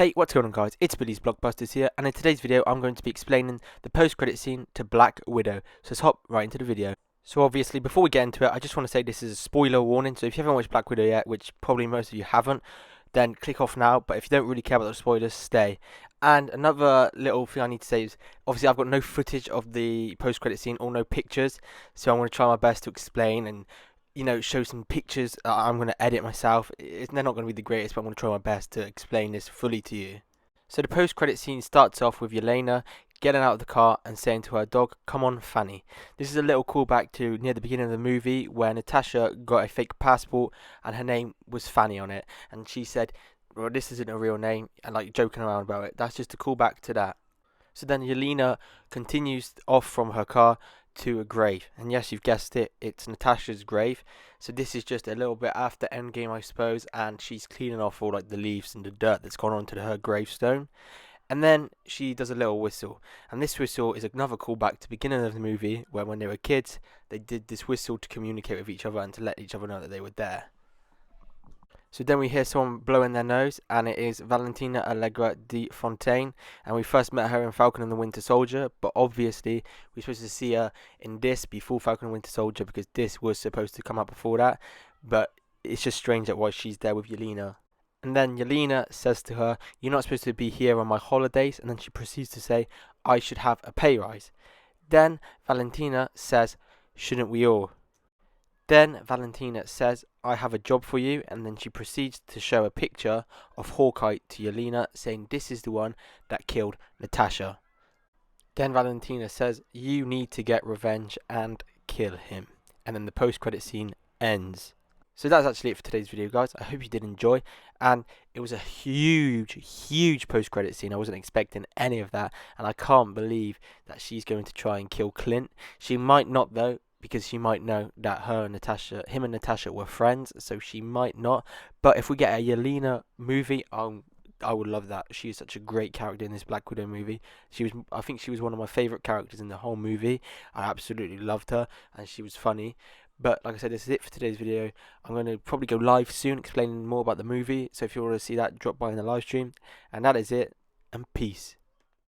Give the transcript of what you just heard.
Hey, what's going on guys? It's Billy's Blockbusters here, and in today's video I'm going to be explaining the post-credit scene to Black Widow. So let's hop right into the video. So obviously, before we get into it, I just want to say this is a spoiler warning, so if you haven't watched Black Widow yet, which probably most of you haven't, then click off now, but if you don't really care about the spoilers, stay. And another little thing I need to say is, obviously I've got no footage of the post-credit scene or no pictures, so I'm going to try my best to explain and show some pictures. I'm going to edit myself. They're not going to be the greatest, but I'm going to try my best to explain this fully to you. So the post-credit scene starts off with Yelena getting out of the car and saying to her dog, "Come on, Fanny." This is a little callback to near the beginning of the movie where Natasha got a fake passport and her name was Fanny on it. And she said, "Well, this isn't a real name," and like joking around about it. That's just a callback to that. So then Yelena continues off from her car to a grave. And yes, you've guessed it, it's Natasha's grave. So this is just a little bit after Endgame, I suppose, and she's cleaning off all like the leaves and the dirt that's gone onto her gravestone. And then she does a little whistle. And this whistle is another callback to the beginning of the movie where when they were kids, they did this whistle to communicate with each other and to let each other know that they were there. So then we hear someone blowing their nose, and it is Valentina Allegra de Fontaine. And we first met her in Falcon and the Winter Soldier, but obviously we're supposed to see her in this before Falcon and Winter Soldier because this was supposed to come out before that. But it's just strange that why she's there with Yelena. And then Yelena says to her, "You're not supposed to be here on my holidays." And then she proceeds to say, "I should have a pay rise." Then Valentina says, "Shouldn't we all?" Then Valentina says, "I have a job for you," and then she proceeds to show a picture of Hawkeye to Yelena, saying this is the one that killed Natasha. Then Valentina says, "You need to get revenge and kill him." And then the post-credit scene ends. So that's actually it for today's video, guys. I hope you did enjoy, and it was a huge post-credit scene. I wasn't expecting any of that, and I can't believe that she's going to try and kill Clint. She might not, though, because she might know that him and Natasha were friends, so she might not. But if we get a Yelena movie, I would love that. She is such a great character in this Black Widow movie. I think she was one of my favorite characters in the whole movie. I absolutely loved her, and she was funny. But like I said, this is it for today's video. I'm going to probably go live soon explaining more about the movie. So if you want to see that, drop by in the live stream. And that is it, and peace.